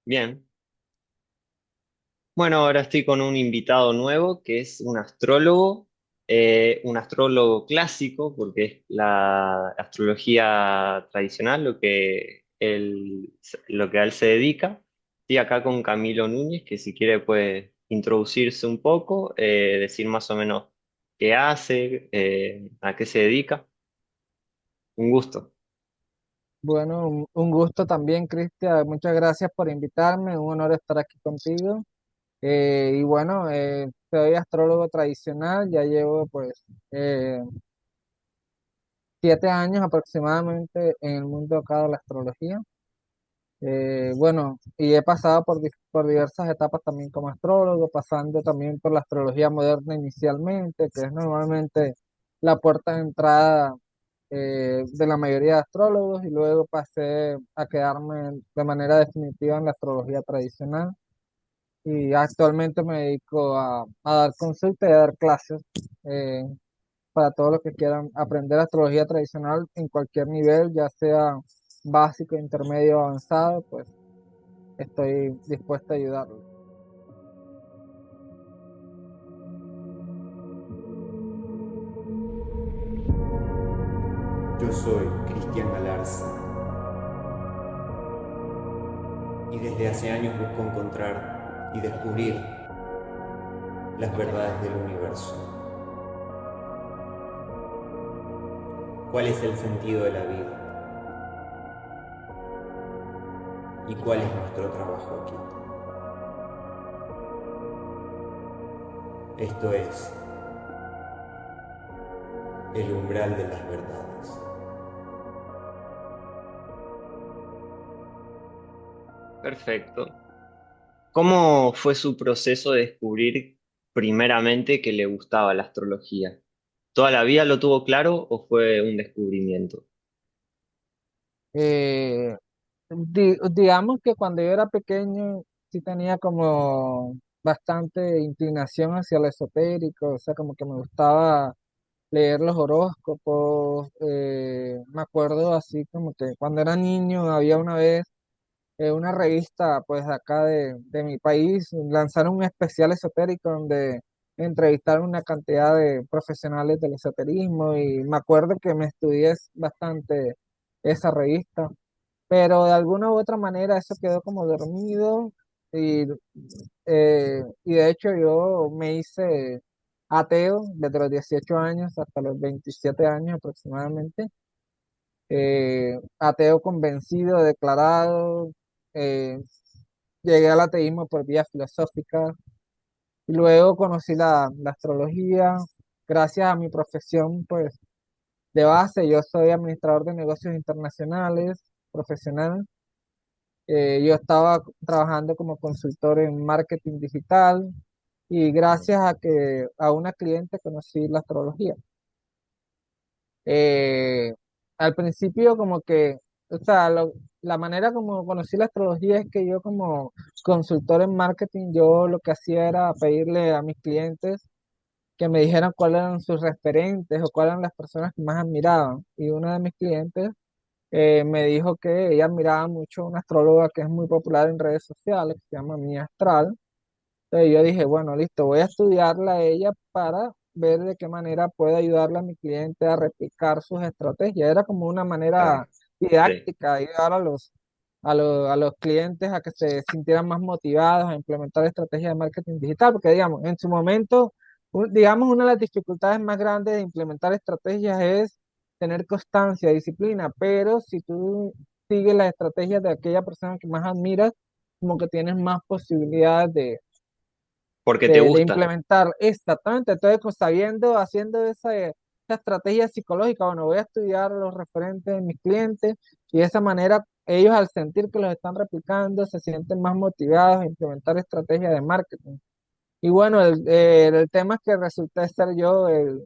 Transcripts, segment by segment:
Bien. Bueno, ahora estoy con un invitado nuevo que es un astrólogo clásico, porque es la astrología tradicional lo que a él se dedica. Estoy acá con Camilo Núñez, que si quiere puede introducirse un poco, decir más o menos qué hace, a qué se dedica. Un gusto. Bueno, un gusto también, Cristian. Muchas gracias por invitarme. Un honor estar aquí contigo. Y bueno, soy astrólogo tradicional. Ya llevo pues 7 años aproximadamente en el mundo acá de la astrología. Bueno, y he pasado por diversas etapas también como astrólogo, pasando también por la astrología moderna inicialmente, que es normalmente la puerta de entrada de la mayoría de astrólogos, y luego pasé a quedarme de manera definitiva en la astrología tradicional. Y actualmente me dedico a dar consulta y a dar clases eh, para todos los que quieran aprender astrología tradicional en cualquier nivel, ya sea básico, intermedio o avanzado, pues estoy dispuesto a ayudarlo. Yo soy Cristian Galarza y desde hace años busco encontrar y descubrir las verdades del universo. ¿Cuál es el sentido de la vida? ¿Y cuál es nuestro trabajo aquí? Esto es el umbral de las verdades. Perfecto. ¿Cómo fue su proceso de descubrir primeramente que le gustaba la astrología? ¿Toda la vida lo tuvo claro o fue un descubrimiento? Eh, digamos que cuando yo era pequeño sí tenía como bastante inclinación hacia lo esotérico, o sea, como que me gustaba leer los horóscopos. Me acuerdo así como que cuando era niño había una vez una revista pues de acá de mi país, lanzaron un especial esotérico donde entrevistaron una cantidad de profesionales del esoterismo, y me acuerdo que me estudié bastante esa revista, pero de alguna u otra manera eso quedó como dormido. Y de hecho yo me hice ateo desde los 18 años hasta los 27 años aproximadamente. Ateo convencido, declarado. eh, Llegué al ateísmo por vía filosófica y luego conocí la astrología. Gracias a mi profesión pues de base, yo soy administrador de negocios internacionales profesional. Yo estaba trabajando como consultor en marketing digital, y gracias a que a una cliente conocí la astrología. Eh, Al principio como que, o sea, la manera como conocí la astrología es que yo como consultor en marketing, yo lo que hacía era pedirle a mis clientes que me dijeran cuáles eran sus referentes o cuáles eran las personas que más admiraban. Y una de mis clientes me dijo que ella admiraba mucho a una astróloga que es muy popular en redes sociales, que se llama Mía Astral. Entonces yo dije, bueno, listo, voy a estudiarla a ella para ver de qué manera puede ayudarle a mi cliente a replicar sus estrategias. Era como una Claro, manera sí. didáctica de ayudar a los clientes a que se sintieran más motivados a implementar estrategias de marketing digital, porque digamos, en su momento, digamos, una de las dificultades más grandes de implementar estrategias es tener constancia, disciplina, pero si tú sigues las estrategias de aquella persona que más admiras, como que tienes más posibilidades de Porque te de gusta. implementar exactamente. Entonces, pues sabiendo, haciendo esa estrategia psicológica, bueno, voy a estudiar los referentes de mis clientes, y de esa manera ellos, al sentir que los están replicando, se sienten más motivados a implementar estrategias de marketing. Y bueno, el tema es que resulté ser yo el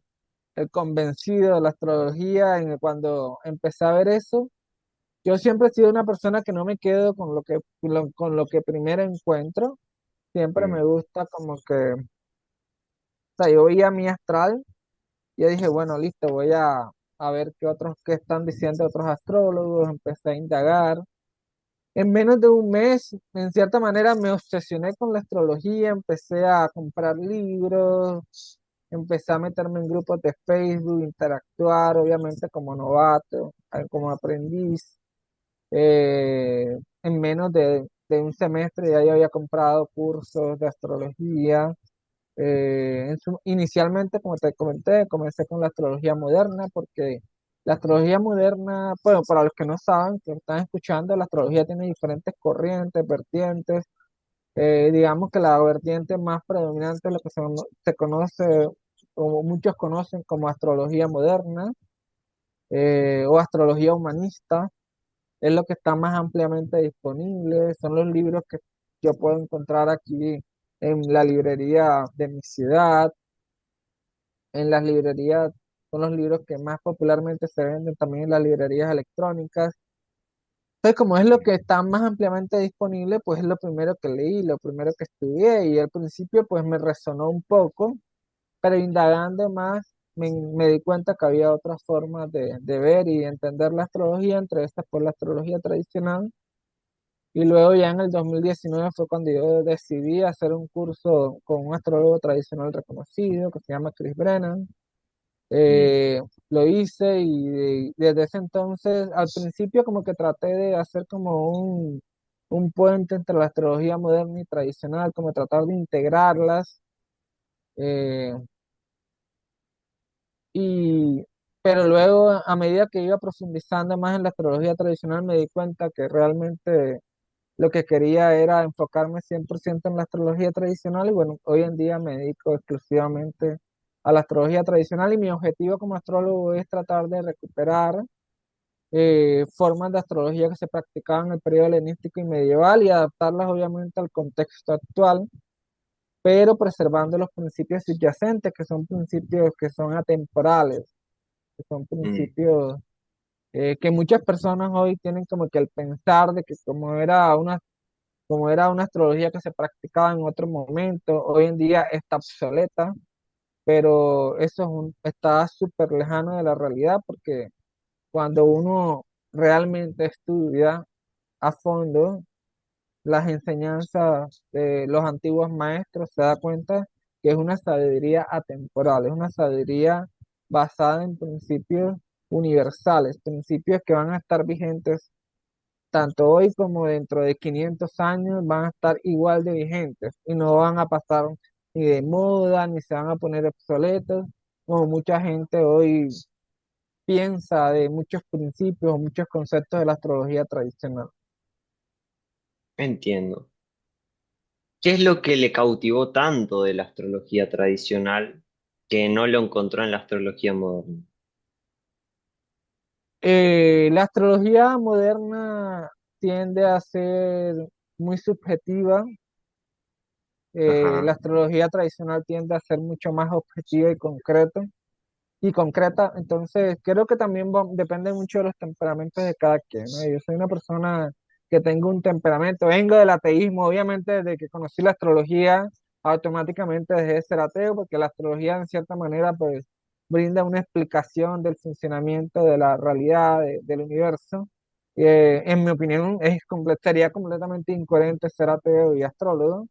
convencido de la astrología. Cuando empecé a ver eso, yo siempre he sido una persona que no me quedo con lo que primero encuentro. Siempre Mm. me gusta como que, sea, yo veía mi astral y yo dije, bueno, listo, voy a ver qué están diciendo otros astrólogos. Empecé a indagar, En menos de un mes, en cierta manera, me obsesioné con la astrología, empecé a comprar libros, empecé a meterme en grupos de Facebook, interactuar, obviamente como novato, como aprendiz. En menos de un semestre ya yo había comprado cursos de astrología. Inicialmente, como te comenté, comencé con la astrología moderna porque la astrología moderna, bueno, para los que no saben, que están escuchando, la astrología tiene diferentes corrientes, vertientes. Digamos que la vertiente más predominante es lo que se conoce, o muchos conocen como astrología moderna o astrología humanista. Es lo que está más ampliamente disponible. Son los libros que yo puedo encontrar aquí en la librería de mi ciudad. En las librerías son los libros que más popularmente se venden también en las librerías electrónicas. Entonces, como es lo que está más ampliamente disponible, pues es lo primero que leí, lo primero que estudié y al principio pues me resonó un poco, pero indagando más me di cuenta que había otras formas de ver y entender la astrología, entre estas por la astrología tradicional. Y luego ya en el 2019 fue cuando yo decidí hacer un curso con un astrólogo tradicional reconocido que se llama Chris Brennan. Mm, Lo hice y desde ese entonces, al principio como que traté de hacer como un puente entre la astrología moderna y tradicional, como tratar de integrarlas. eh, y, pero luego, a medida que iba profundizando más en la astrología tradicional, me di cuenta que realmente lo que quería era enfocarme 100% en la astrología tradicional y bueno, hoy en día me dedico exclusivamente a la astrología tradicional y mi objetivo como astrólogo es tratar de recuperar formas de astrología que se practicaban en el periodo helenístico y medieval y adaptarlas obviamente al contexto actual, pero preservando los principios subyacentes, que son principios que son atemporales, que son mm. principios que muchas personas hoy tienen como que el pensar de que como era una astrología que se practicaba en otro momento, hoy en día está obsoleta, pero eso está súper lejano de la realidad porque cuando uno realmente estudia a fondo las enseñanzas de los antiguos maestros, se da cuenta que es una sabiduría atemporal, es una sabiduría basada en principios universales, principios que van a estar vigentes tanto hoy como dentro de 500 años van a estar igual de vigentes y no van a pasar ni de moda, ni se van a poner obsoletos, como mucha gente hoy piensa de muchos principios o muchos conceptos de la astrología tradicional. Entiendo. ¿Qué es lo que le cautivó tanto de la astrología tradicional que no lo encontró en la astrología moderna? La astrología moderna tiende a ser muy subjetiva, la Ajá. astrología tradicional tiende a ser mucho más objetiva y concreta, entonces creo que también depende mucho de los temperamentos de cada quien, ¿no? Yo soy una persona que tengo un temperamento, vengo del ateísmo, obviamente desde que conocí la astrología, automáticamente dejé de ser ateo, porque la astrología en cierta manera pues brinda una explicación del funcionamiento de la realidad, del universo. En mi opinión sería completamente incoherente ser ateo y astrólogo.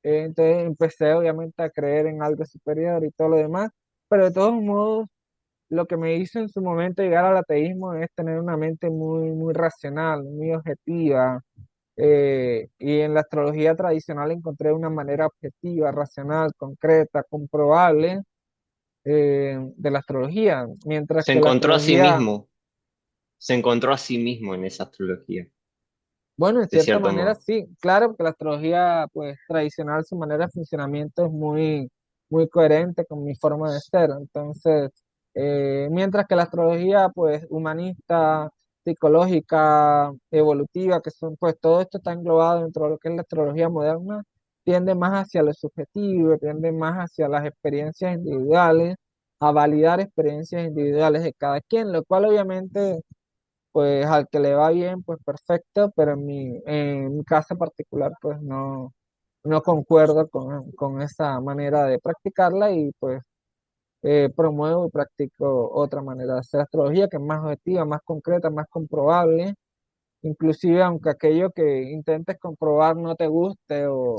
Entonces empecé obviamente a creer en algo superior y todo lo demás, pero de todos modos lo que me hizo en su momento llegar al ateísmo es tener una mente muy, muy racional, muy objetiva. Y en la astrología tradicional encontré una manera objetiva, racional, concreta, comprobable de la astrología, mientras Se que la encontró a sí astrología, mismo, se encontró a sí mismo en esa astrología, bueno, en de cierta cierto manera modo. sí, claro, porque la astrología pues tradicional, su manera de funcionamiento es muy, muy coherente con mi forma de ser. Entonces, mientras que la astrología pues humanista, psicológica, evolutiva, que son pues todo esto está englobado dentro de lo que es la astrología moderna, tiende más hacia lo subjetivo, tiende más hacia las experiencias individuales, a validar experiencias individuales de cada quien, lo cual obviamente pues al que le va bien, pues perfecto, pero en mi caso particular, pues no concuerdo con esa manera de practicarla y pues promuevo y practico otra manera de hacer astrología que es más objetiva, más concreta, más comprobable inclusive aunque aquello que intentes comprobar no te guste o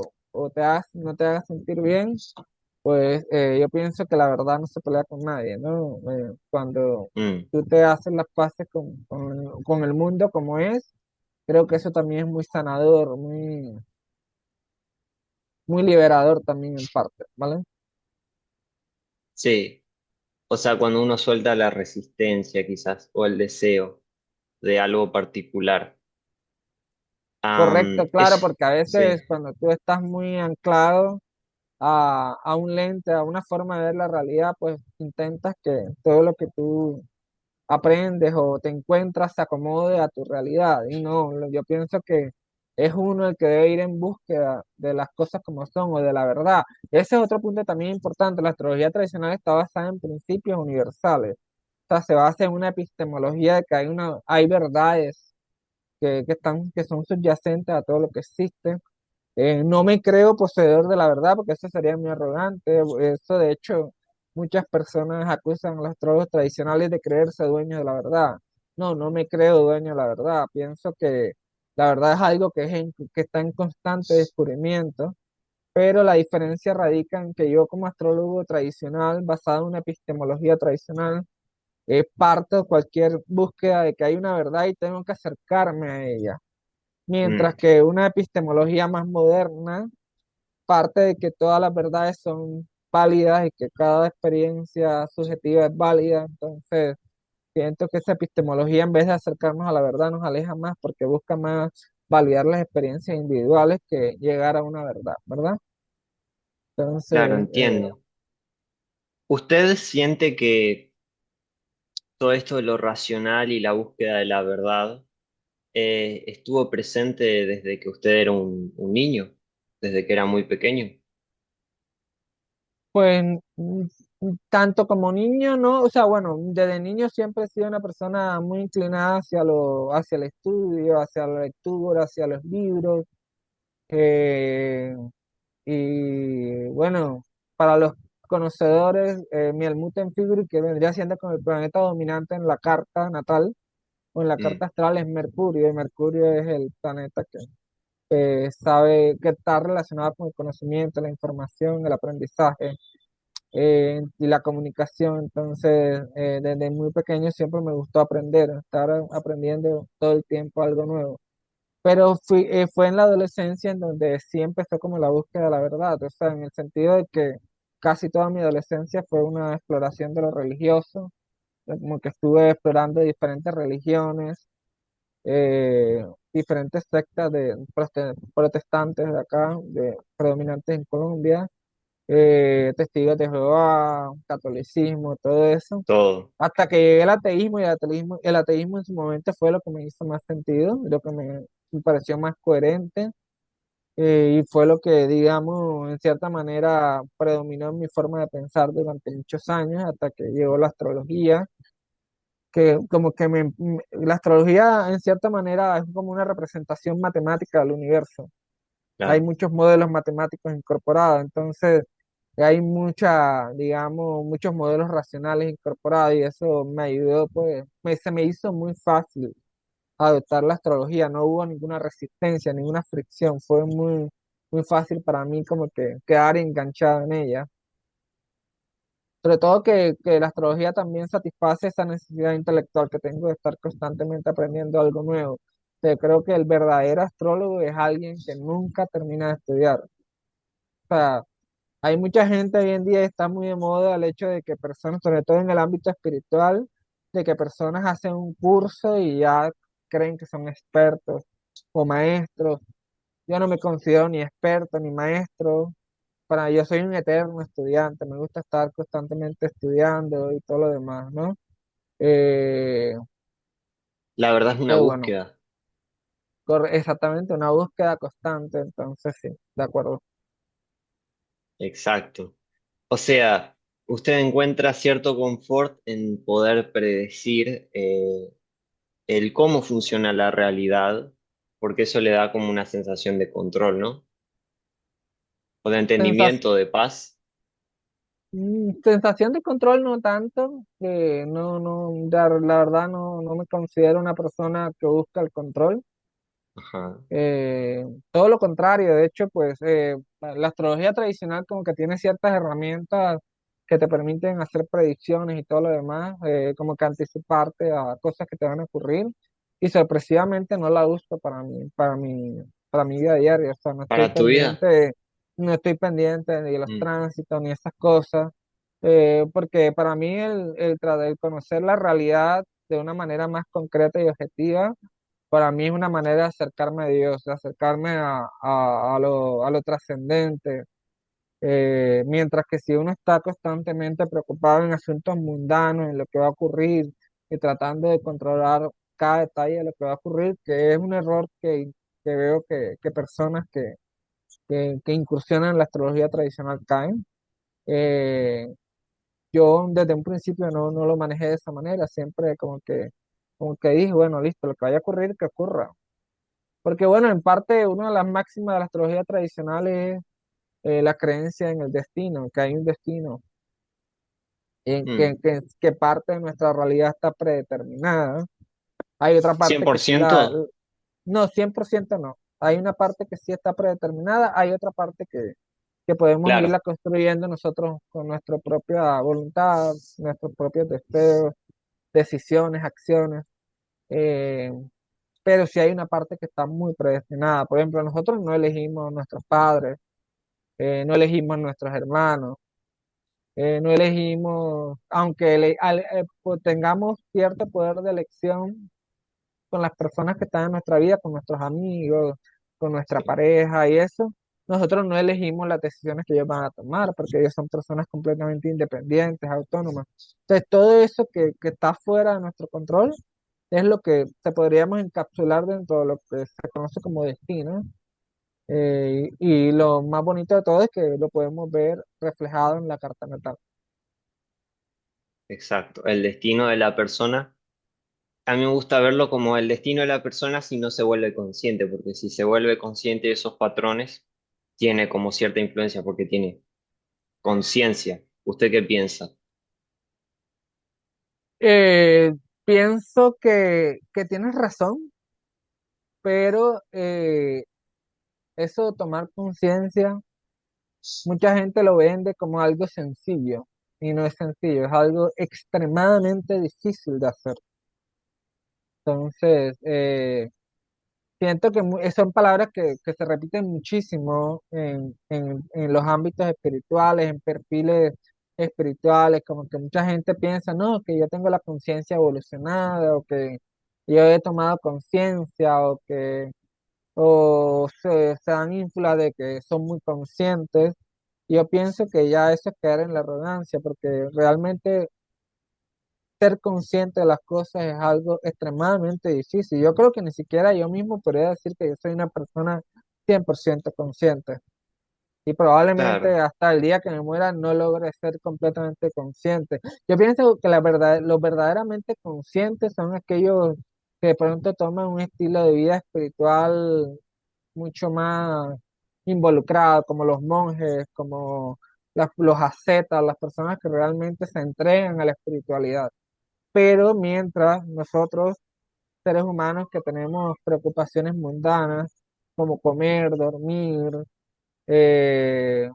no te haga sentir bien, pues yo pienso que la verdad no se pelea con nadie, ¿no? Cuando Mm. tú te haces las paces con el mundo como es, creo que eso también es muy sanador, muy liberador también en parte, ¿vale? Sí, o sea, cuando uno suelta la resistencia quizás o el deseo de algo particular. Correcto, claro, Es, porque a sí, veces cuando tú estás muy anclado a un lente, a una forma de ver la realidad, pues intentas que todo lo que tú aprendes o te encuentras se acomode a tu realidad. Y no, yo pienso que es uno el que debe ir en búsqueda de las cosas como son o de la verdad. Ese es otro punto también importante. La astrología tradicional está basada en principios universales. O sea, se basa en una epistemología de que hay verdades que son subyacentes a todo lo que existe. No me creo poseedor de la verdad porque eso sería muy arrogante. Eso, de hecho, muchas personas acusan a los astrólogos tradicionales de creerse dueños de la verdad. No, no me creo dueño de la verdad. Pienso que la verdad es algo que está en constante descubrimiento, pero la diferencia radica en que yo como astrólogo tradicional, basado en una epistemología tradicional, parto de cualquier búsqueda de que hay una verdad y tengo que acercarme a ella. Mientras mm, que una epistemología más moderna parte de que todas las verdades son válidas y que cada experiencia subjetiva es válida. Entonces, siento que esa epistemología, en vez de acercarnos a la verdad, nos aleja más porque busca más validar las experiencias individuales que llegar a una verdad, ¿verdad? claro, Entonces, entiendo. ¿Usted siente que todo esto de lo racional y la búsqueda de la verdad estuvo presente desde que usted era un niño, desde que era muy pequeño? pues, tanto como niño, ¿no? O sea, bueno, desde niño siempre he sido una persona muy inclinada hacia el estudio, hacia la lectura, hacia los libros. eh, Y bueno, para los conocedores, Mialmuten Figure, que vendría siendo como el planeta dominante en la carta natal o en la Mm, carta astral, es Mercurio. Y Mercurio es el planeta que sabe que está relacionado con el conocimiento, la información, el aprendizaje y la comunicación. Entonces, desde muy pequeño siempre me gustó aprender, estar aprendiendo todo el tiempo algo nuevo. Pero fue en la adolescencia en donde sí empezó como la búsqueda de la verdad, o sea, en el sentido de que casi toda mi adolescencia fue una exploración de lo religioso, como que estuve explorando diferentes religiones, eh, diferentes sectas de protestantes de acá, predominantes en Colombia, testigos de Jehová, catolicismo, todo eso, todo, hasta que llegué al ateísmo y el ateísmo en su momento fue lo que me hizo más sentido, me pareció más coherente y fue lo que, digamos, en cierta manera predominó en mi forma de pensar durante muchos años hasta que llegó la astrología, que como que la astrología en cierta manera es como una representación matemática del universo. Hay claro. muchos modelos matemáticos incorporados, entonces hay digamos, muchos modelos racionales incorporados y eso me ayudó, pues, se me hizo muy fácil adoptar la astrología, no hubo ninguna resistencia, ninguna fricción, fue muy fácil para mí como que quedar enganchado en ella. Sobre todo que la astrología también satisface esa necesidad intelectual que tengo de estar constantemente aprendiendo algo nuevo. Creo que el verdadero astrólogo es alguien que nunca termina de estudiar. O sea, hay mucha gente hoy en día, está muy de moda el hecho de que personas, sobre todo en el ámbito espiritual, de que personas hacen un curso y ya creen que son expertos o maestros. Yo no me considero ni experto ni maestro. Yo soy un eterno estudiante, me gusta estar constantemente estudiando y todo lo demás, ¿no? Eh, La verdad es una bueno, búsqueda, exactamente, una búsqueda constante, entonces sí, de acuerdo. exacto. O sea, usted encuentra cierto confort en poder predecir el cómo funciona la realidad, porque eso le da como una sensación de control, ¿no? O de Sensas- entendimiento, de paz. Sensación de control no tanto, no, la verdad no me considero una persona que busca el control. Ajá. Todo lo contrario, de hecho, pues la astrología tradicional como que tiene ciertas herramientas que te permiten hacer predicciones y todo lo demás, como que anticiparte a cosas que te van a ocurrir y sorpresivamente no la uso para mi vida diaria, o sea, ¿Para tu vida? no estoy pendiente ni de los Mm. tránsitos ni esas cosas, porque para mí el conocer la realidad de una manera más concreta y objetiva para mí es una manera de acercarme a Dios, de acercarme a lo trascendente. Mientras que si uno está constantemente preocupado en asuntos mundanos, en lo que va a ocurrir y tratando de controlar cada detalle de lo que va a ocurrir, que es un error que veo que personas que incursionan en la astrología tradicional caen. Eh, yo desde un principio no lo manejé de esa manera, siempre como que dije, bueno, listo, lo que vaya a ocurrir, que ocurra. Porque bueno, en parte una de las máximas de la astrología tradicional es la creencia en el destino, que hay un destino, en Mm. que parte de nuestra realidad está predeterminada. Hay otra ¿Cien parte por que sí ciento? no, 100% no. Hay una parte que sí está predeterminada, hay otra parte que podemos Claro, irla construyendo nosotros con nuestra propia voluntad, nuestros propios deseos, decisiones, acciones. eh, pero sí hay una parte que está muy predestinada. Por ejemplo, nosotros no elegimos nuestros padres, no elegimos nuestros hermanos, no elegimos, aunque pues, tengamos cierto poder de elección con las personas que están en nuestra vida, con nuestros amigos, con nuestra sí, pareja y eso, nosotros no elegimos las decisiones que ellos van a tomar, porque ellos son personas completamente independientes, autónomas. Entonces, todo eso que está fuera de nuestro control es lo que se podríamos encapsular dentro de lo que se conoce como destino. Y lo más bonito de todo es que lo podemos ver reflejado en la carta natal. exacto. El destino de la persona. A mí me gusta verlo como el destino de la persona si no se vuelve consciente, porque si se vuelve consciente de esos patrones, tiene como cierta influencia porque tiene conciencia. ¿Usted qué piensa? Eh, Pienso que tienes razón, pero eso de tomar conciencia, mucha gente lo vende como algo sencillo y no es sencillo, es algo extremadamente difícil de hacer. Entonces, siento que son palabras que se repiten muchísimo en los ámbitos espirituales, en perfiles espirituales, como que mucha gente piensa, no, que yo tengo la conciencia evolucionada, o que yo he tomado conciencia, se dan ínfulas de que son muy conscientes. Yo pienso que ya eso es caer en la arrogancia, porque realmente ser consciente de las cosas es algo extremadamente difícil. Yo creo que ni siquiera yo mismo podría decir que yo soy una persona 100% consciente. Y probablemente Claro, hasta el día que me muera no logre ser completamente consciente. Yo pienso que los verdaderamente conscientes son aquellos que de pronto toman un estilo de vida espiritual mucho más involucrado, como los monjes, como los ascetas, las personas que realmente se entregan a la espiritualidad. Pero mientras nosotros, seres humanos que tenemos preocupaciones mundanas, como comer, dormir, eh,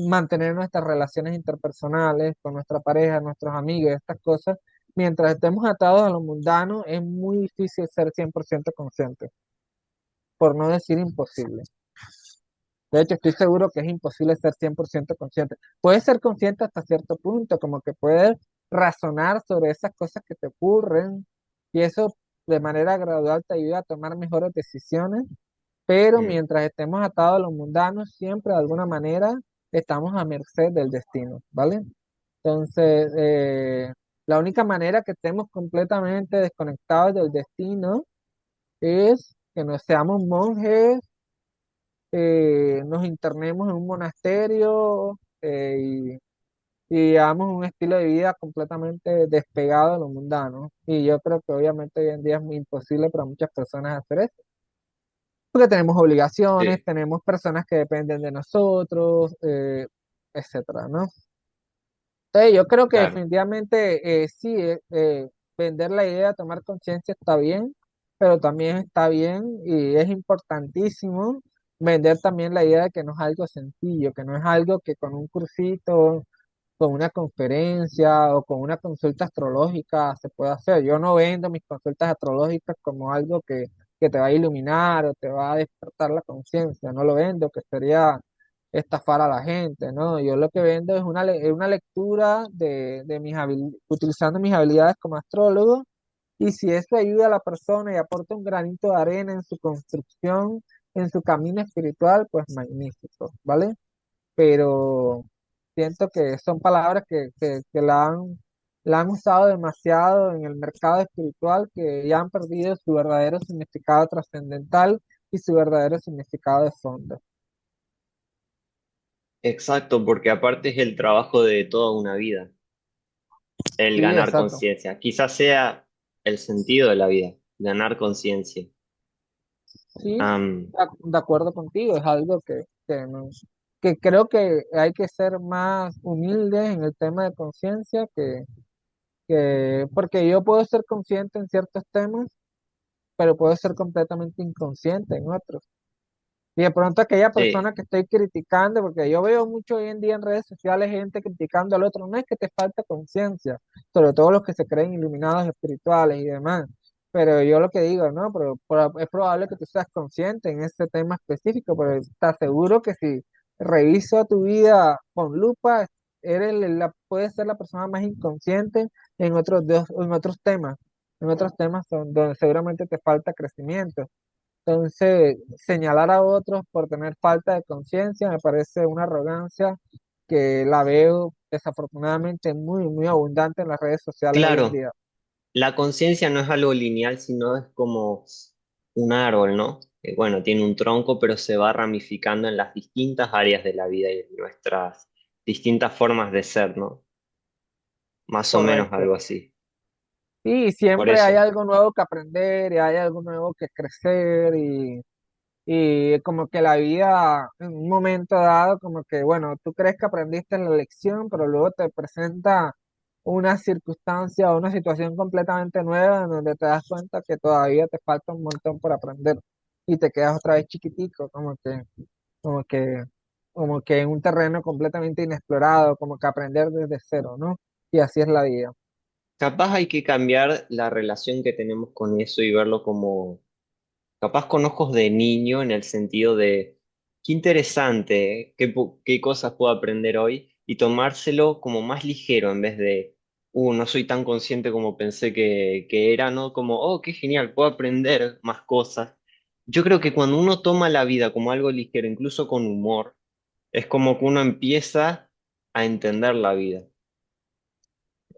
mantener nuestras relaciones interpersonales con nuestra pareja, nuestros amigos, estas cosas, mientras estemos atados a lo mundano, es muy difícil ser 100% consciente, por no decir imposible. De hecho, estoy seguro que es imposible ser 100% consciente. Puedes ser consciente hasta cierto punto, como que puedes razonar sobre esas cosas que te ocurren y eso de manera gradual te ayuda a tomar mejores decisiones, pero mm, mientras estemos atados a los mundanos, siempre de alguna manera estamos a merced del destino, ¿vale? Entonces, la única manera que estemos completamente desconectados del destino es que no seamos monjes, nos internemos en un monasterio y llevamos un estilo de vida completamente despegado de lo mundano. Y yo creo que obviamente hoy en día es muy imposible para muchas personas hacer eso, porque tenemos obligaciones, sí, tenemos personas que dependen de nosotros, etcétera, ¿no? Entonces yo creo que claro. definitivamente sí, vender la idea de tomar conciencia está bien, pero también está bien y es importantísimo vender también la idea de que no es algo sencillo, que no es algo que con un cursito, con una conferencia o con una consulta astrológica se puede hacer. Yo no vendo mis consultas astrológicas como algo que te va a iluminar o te va a despertar la conciencia, no lo vendo, que sería estafar a la gente, ¿no? Yo lo que vendo es una lectura de utilizando mis habilidades como astrólogo, y si eso ayuda a la persona y aporta un granito de arena en su construcción, en su camino espiritual, pues magnífico, ¿vale? Pero siento que son palabras que la han usado demasiado en el mercado espiritual, que ya han perdido su verdadero significado trascendental y su verdadero significado de fondo. Exacto, porque aparte es el trabajo de toda una vida, el Sí, ganar exacto. conciencia. Quizás sea el sentido de la vida, ganar conciencia. Sí, Am, de acuerdo contigo, es algo que creo que hay que ser más humildes en el tema de conciencia, porque yo puedo ser consciente en ciertos temas, pero puedo ser completamente inconsciente en otros. Y de pronto aquella sí, persona que estoy criticando, porque yo veo mucho hoy en día en redes sociales gente criticando al otro, no es que te falta conciencia, sobre todo los que se creen iluminados espirituales y demás, pero yo lo que digo, ¿no? Pero es probable que tú seas consciente en ese tema específico, pero te aseguro que si reviso tu vida con lupa, puedes ser la persona más inconsciente en otros temas, donde seguramente te falta crecimiento. Entonces, señalar a otros por tener falta de conciencia me parece una arrogancia que la veo desafortunadamente muy abundante en las redes sociales hoy en claro, día. la conciencia no es algo lineal, sino es como un árbol, ¿no? Que, bueno, tiene un tronco, pero se va ramificando en las distintas áreas de la vida y en nuestras distintas formas de ser, ¿no? Más o menos Correcto. algo así. Y Por siempre hay eso. algo nuevo que aprender y hay algo nuevo que crecer y como que la vida en un momento dado, como que, bueno, tú crees que aprendiste la lección, pero luego te presenta una circunstancia o una situación completamente nueva en donde te das cuenta que todavía te falta un montón por aprender y te quedas otra vez chiquitico, como que, como que en un terreno completamente inexplorado, como que aprender desde cero, ¿no? Y así es la vida. Capaz hay que cambiar la relación que tenemos con eso y verlo como, capaz con ojos de niño, en el sentido de, qué interesante, ¿eh? Qué cosas puedo aprender hoy, y tomárselo como más ligero en vez de, no soy tan consciente como pensé que era, ¿no? Como, oh, qué genial, puedo aprender más cosas. Yo creo que cuando uno toma la vida como algo ligero, incluso con humor, es como que uno empieza a entender la vida.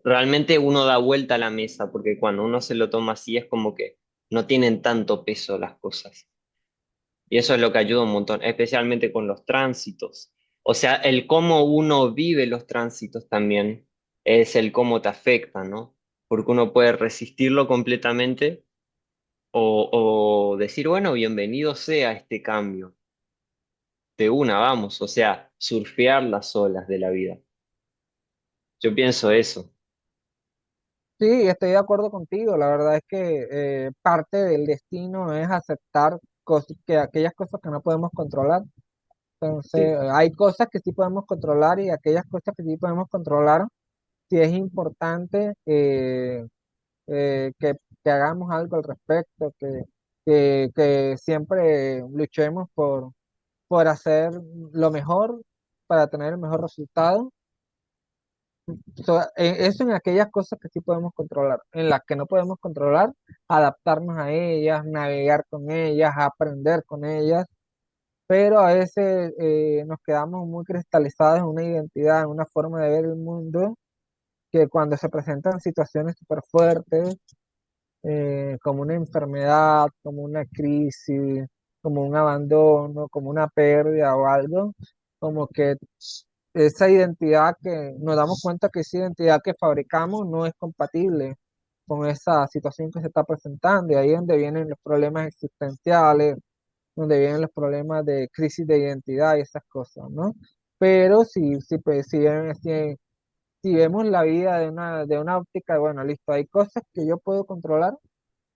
Realmente uno da vuelta a la mesa, porque cuando uno se lo toma así es como que no tienen tanto peso las cosas. Y eso es lo que ayuda un montón, especialmente con los tránsitos. O sea, el cómo uno vive los tránsitos también es el cómo te afecta, ¿no? Porque uno puede resistirlo completamente o decir, bueno, bienvenido sea este cambio. De una, vamos, o sea, surfear las olas de la vida. Yo pienso eso. Sí, estoy de acuerdo contigo. La verdad es que parte del destino es aceptar aquellas cosas que no podemos controlar. Entonces, Sí. hay cosas que sí podemos controlar y aquellas cosas que sí podemos controlar, sí es importante que hagamos algo al respecto, que siempre luchemos por hacer lo mejor para tener el mejor resultado. Eso en aquellas cosas que sí podemos controlar. En las que no podemos controlar, adaptarnos a ellas, navegar con ellas, aprender con ellas, pero a veces nos quedamos muy cristalizados en una identidad, en una forma de ver el mundo, que cuando se presentan situaciones súper fuertes, como una enfermedad, como una crisis, como un abandono, como una pérdida o algo, como que esa identidad que nos damos cuenta que esa identidad que fabricamos no es compatible con esa situación que se está presentando, y ahí es donde vienen los problemas existenciales, donde vienen los problemas de crisis de identidad y esas cosas, ¿no? Pero si vemos la vida de una óptica, bueno, listo, hay cosas que yo puedo controlar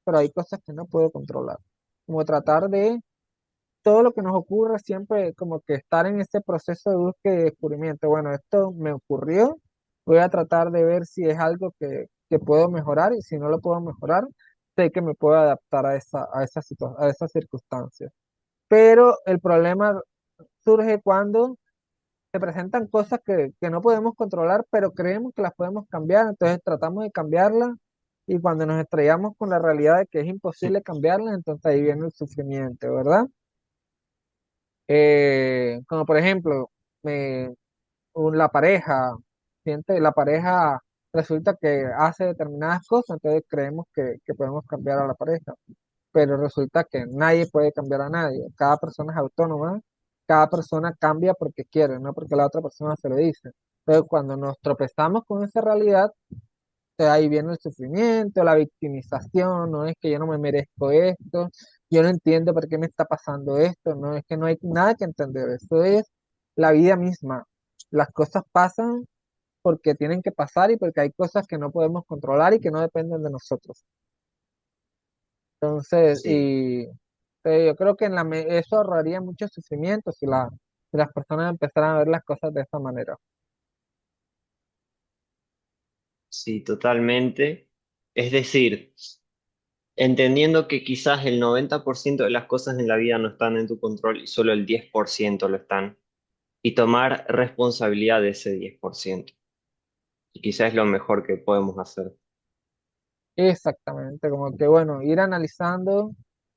pero hay cosas que no puedo controlar. Como tratar de todo lo que nos ocurre siempre como que estar en ese proceso de búsqueda y descubrimiento. Bueno, esto me ocurrió, voy a tratar de ver si es algo que puedo mejorar y si no lo puedo mejorar, sé que me puedo adaptar a esas circunstancias. Pero el problema surge cuando se presentan cosas que no podemos controlar, pero creemos que las podemos cambiar, entonces tratamos de cambiarlas y cuando nos estrellamos con la realidad de que es imposible cambiarlas, entonces ahí viene el sufrimiento, ¿verdad? Como por ejemplo, me- la pareja, la pareja resulta que hace determinadas cosas, entonces creemos que podemos cambiar a la pareja, pero resulta que nadie puede cambiar a nadie, cada persona es autónoma, cada persona cambia porque quiere, no porque la otra persona se lo dice. Entonces, cuando nos tropezamos con esa realidad, de ahí viene el sufrimiento, la victimización, no es que yo no me merezco esto, yo no entiendo por qué me está pasando esto, no es que no hay nada que entender, eso es la vida misma. Las cosas pasan porque tienen que pasar y porque hay cosas que no podemos controlar y que no dependen de nosotros. Entonces, Sí, yo creo que eso ahorraría mucho sufrimiento si las personas empezaran a ver las cosas de esta manera. sí, totalmente. Es decir, entendiendo que quizás el 90% de las cosas en la vida no están en tu control y solo el 10% lo están, y tomar responsabilidad de ese 10%. Y quizás es lo mejor que podemos hacer. Exactamente, como que bueno, ir analizando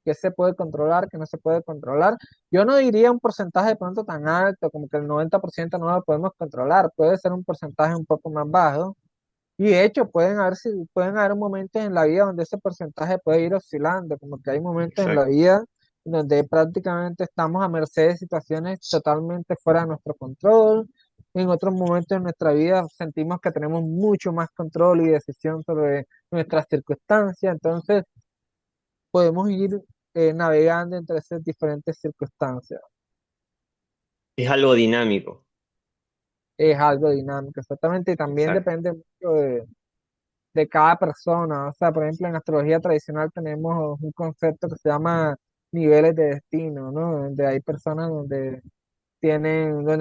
qué se puede controlar, qué no se puede controlar. Yo no diría un porcentaje de pronto tan alto, como que el 90% no lo podemos controlar, puede ser un porcentaje un poco más bajo. Y de hecho, pueden haber momentos en la vida donde ese porcentaje puede ir oscilando, como que hay momentos en la Exacto. vida donde prácticamente estamos a merced de situaciones totalmente fuera de nuestro control. En otros momentos de nuestra vida sentimos que tenemos mucho más control y decisión sobre nuestras circunstancias, entonces podemos ir navegando entre esas diferentes circunstancias. Es algo dinámico. Es algo dinámico, exactamente, y también Exacto. depende mucho de cada persona. O sea, por ejemplo, en astrología tradicional tenemos un concepto que se llama niveles de destino, ¿no? Donde hay personas donde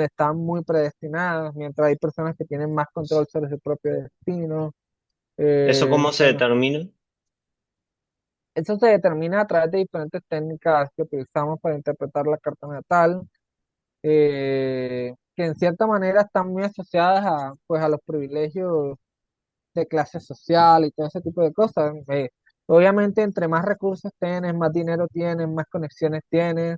están muy predestinadas, mientras hay personas que tienen más control sobre su propio destino. ¿Eso cómo se Bueno, determina? eso se determina a través de diferentes técnicas que utilizamos para interpretar la carta natal, que en cierta manera están muy asociadas pues, a los privilegios de clase social y todo ese tipo de cosas. Obviamente, entre más recursos tienes, más dinero tienes, más conexiones tienes,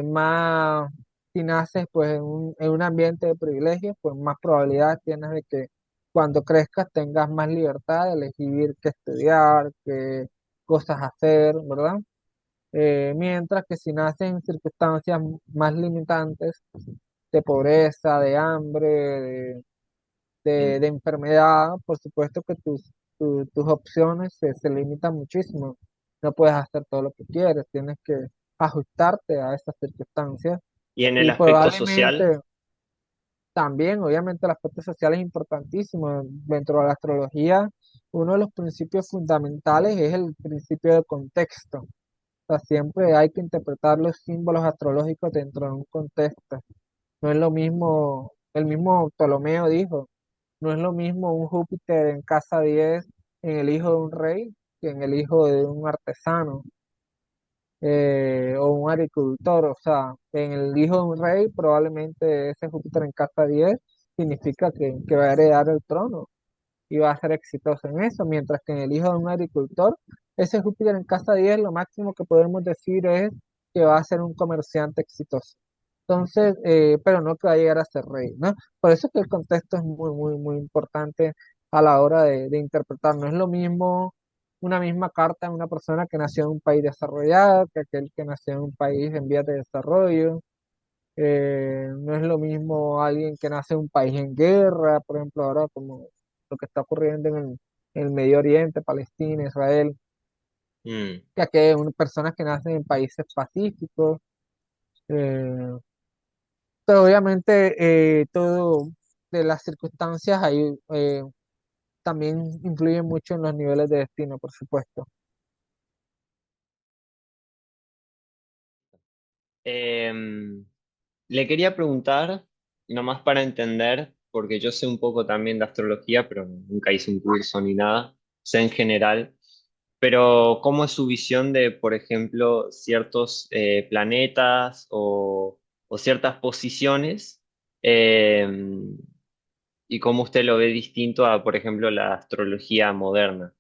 más si naces pues en un ambiente de privilegio, pues más probabilidades tienes de que cuando crezcas tengas más libertad de elegir qué estudiar, qué cosas hacer, ¿verdad? Mientras que si naces en circunstancias más limitantes, de pobreza, de hambre, Mm. de enfermedad, por supuesto que tus opciones se limitan muchísimo. No puedes hacer todo lo que quieres, tienes que ajustarte a esas circunstancias Y en el y aspecto social, probablemente también, obviamente, el aspecto social es importantísimo. Dentro de la astrología, uno de los principios fundamentales es el principio de contexto. O sea, siempre hay que interpretar los símbolos astrológicos dentro de un contexto. No es lo mismo, el mismo Ptolomeo dijo, no es lo mismo un Júpiter en casa 10 en el hijo de un rey que en el hijo de un artesano o un agricultor. O sea, en el hijo de un rey probablemente ese Júpiter en casa 10 significa que va a heredar el trono y va a ser exitoso en eso, mientras que en el hijo de un agricultor, ese Júpiter en casa 10 lo máximo que podemos decir es que va a ser un comerciante exitoso. Entonces, pero no que va a llegar a ser rey, ¿no? Por eso es que el contexto es muy, muy, muy importante a la hora de interpretar. No es lo mismo una misma carta en una persona que nació en un país desarrollado que aquel que nació en un país en vías de desarrollo. No es lo mismo alguien que nace en un país en guerra, por ejemplo, ahora como lo que está ocurriendo en el Medio Oriente, Palestina, Israel, mm, que aquellas personas que nacen en países pacíficos. eh, pero obviamente todo de las circunstancias ahí también influye mucho en los niveles de destino, por supuesto. Em, Le quería preguntar, nomás para entender, porque yo sé un poco también de astrología, pero nunca hice un curso ni nada, sé en general, pero ¿cómo es su visión de, por ejemplo, ciertos planetas o ciertas posiciones? Y cómo usted lo ve distinto a, por ejemplo, la astrología moderna.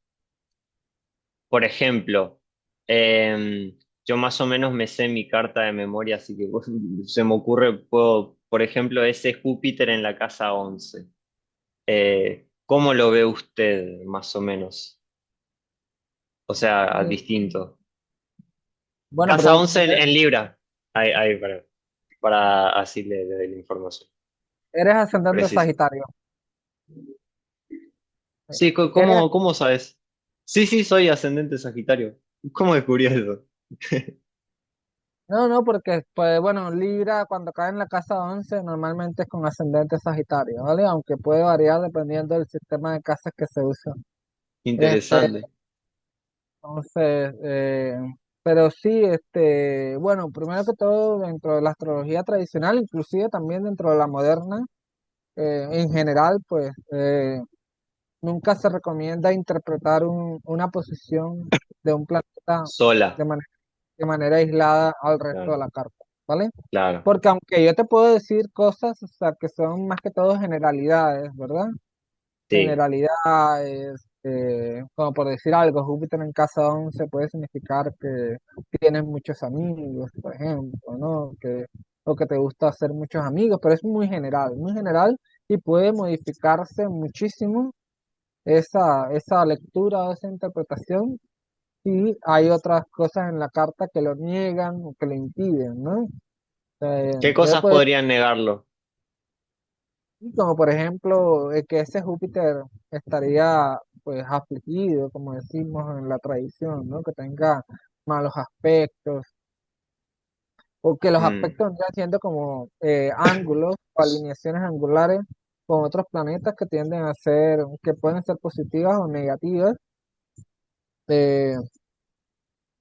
Por ejemplo, yo más o menos me sé mi carta de memoria, así que se me ocurre, puedo, por ejemplo, ese Júpiter en la casa 11. ¿Cómo lo ve usted, más o menos? O sea, Eh, distinto. bueno, Casa pero 11 en Libra. Ahí, para así le doy la información eres ascendente precisa. Sagitario. Sí, Eres, ¿cómo sabes? Sí, sí, soy ascendente Sagitario. ¿Cómo descubrí eso? no, no, porque, pues, bueno, Libra cuando cae en la casa 11 normalmente es con ascendente Sagitario, ¿vale? Aunque puede variar dependiendo del sistema de casas que se usa. Este, Interesante. entonces, pero sí, bueno, primero que todo, dentro de la astrología tradicional, inclusive también dentro de la moderna, en general, pues, nunca se recomienda interpretar una posición de un planeta de Sola. manera de manera aislada al resto de Claro, la carta, ¿vale? claro, Porque aunque yo te puedo decir cosas, o sea, que son más que todo generalidades, ¿verdad? sí, Generalidades, como por decir algo, Júpiter en casa 11 puede significar que tienes muchos amigos, por ejemplo, ¿no? O que te gusta hacer muchos amigos, pero es muy general y puede modificarse muchísimo esa lectura o esa interpretación y hay otras cosas en la carta que lo niegan o que lo impiden, ¿no? ¿qué Entonces, cosas pues, podrían negarlo? como por ejemplo, que ese Júpiter estaría pues afligido, como decimos en la tradición, ¿no? Que tenga malos aspectos, o que los Mm, aspectos vendrían siendo como ángulos o alineaciones angulares con otros planetas que tienden a ser, que pueden ser positivas o negativas. eh,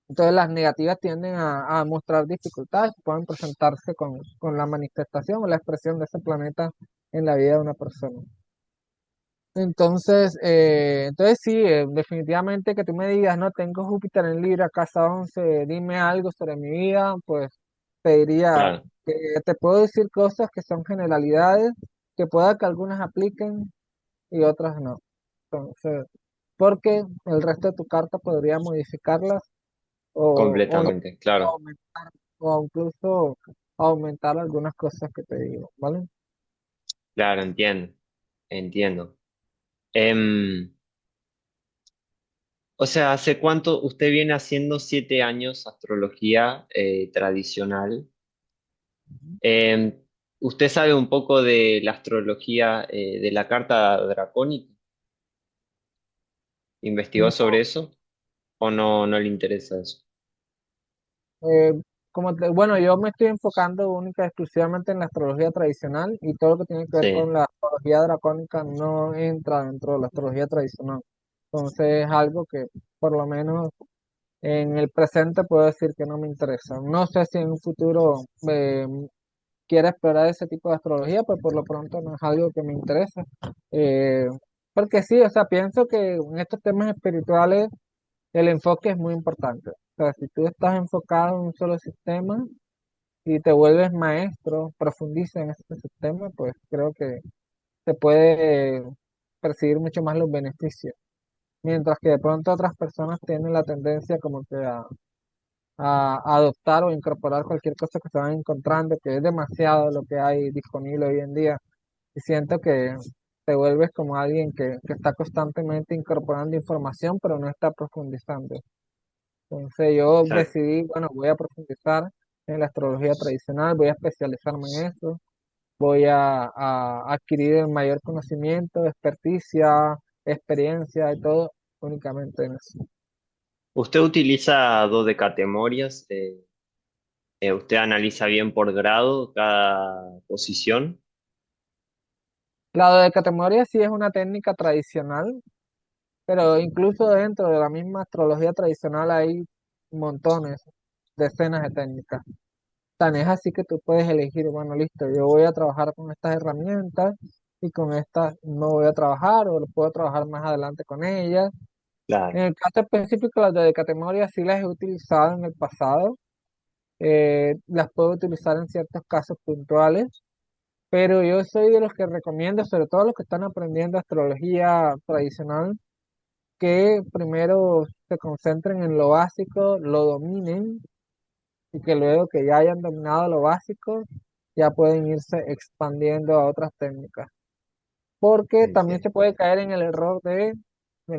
Entonces las negativas tienden a mostrar dificultades que pueden presentarse con la manifestación o la expresión de ese planeta en la vida de una persona. Entonces sí, definitivamente que tú me digas, no, tengo Júpiter en Libra, casa 11, dime algo sobre mi vida, pues te diría claro, que te puedo decir cosas que son generalidades, que pueda que algunas apliquen y otras no. Entonces, porque el resto de tu carta podría modificarlas o no completamente, claro, aumentar o incluso aumentar algunas cosas que te digo, ¿vale? claro, entiendo, entiendo. Em, o sea, ¿hace cuánto usted viene haciendo 7 años astrología tradicional? Em, ¿Usted sabe un poco de la astrología de la carta dracónica? ¿Investigó sobre No, eso o no le interesa eso? eh, bueno, yo me estoy enfocando única y exclusivamente en la astrología tradicional y todo lo que tiene que ver con Sí, la astrología dracónica no entra dentro de la astrología tradicional. Entonces es algo que por lo menos en el presente puedo decir que no me interesa. No sé si en un futuro quiera explorar ese tipo de astrología, pues por lo pronto no es algo que me interesa. Eh, Porque sí, o sea, pienso que en estos temas espirituales el enfoque es muy importante. O sea, si tú estás enfocado en un solo sistema y te vuelves maestro, profundiza en ese sistema, pues creo que te puede percibir mucho más los beneficios. Mientras que de pronto otras personas tienen la tendencia como que a adoptar o incorporar cualquier cosa que se van encontrando, que es demasiado lo que hay disponible hoy en día. Y siento que te vuelves como alguien que está constantemente incorporando información, pero no está profundizando. Entonces yo claro. decidí, bueno, voy a profundizar en la astrología tradicional, voy a especializarme en eso, voy a adquirir el mayor conocimiento, experticia, experiencia y todo únicamente en eso. ¿Usted utiliza dodecatemorias? ¿Usted analiza bien por grado cada posición? La de categoría sí es una técnica tradicional, pero incluso dentro de la misma astrología tradicional hay montones, decenas de técnicas. Tan es así que tú puedes elegir, bueno, listo, yo voy a trabajar con estas herramientas y con estas no voy a trabajar o lo puedo trabajar más adelante con ellas. En Claro, el caso específico, las de categoría sí las he utilizado en el pasado, las puedo utilizar en ciertos casos puntuales, pero yo soy de los que recomiendo, sobre todo los que están aprendiendo astrología tradicional, que primero se concentren en lo básico, lo dominen y que luego que ya hayan dominado lo básico, ya pueden irse expandiendo a otras técnicas. Porque también se entiendo. puede caer en el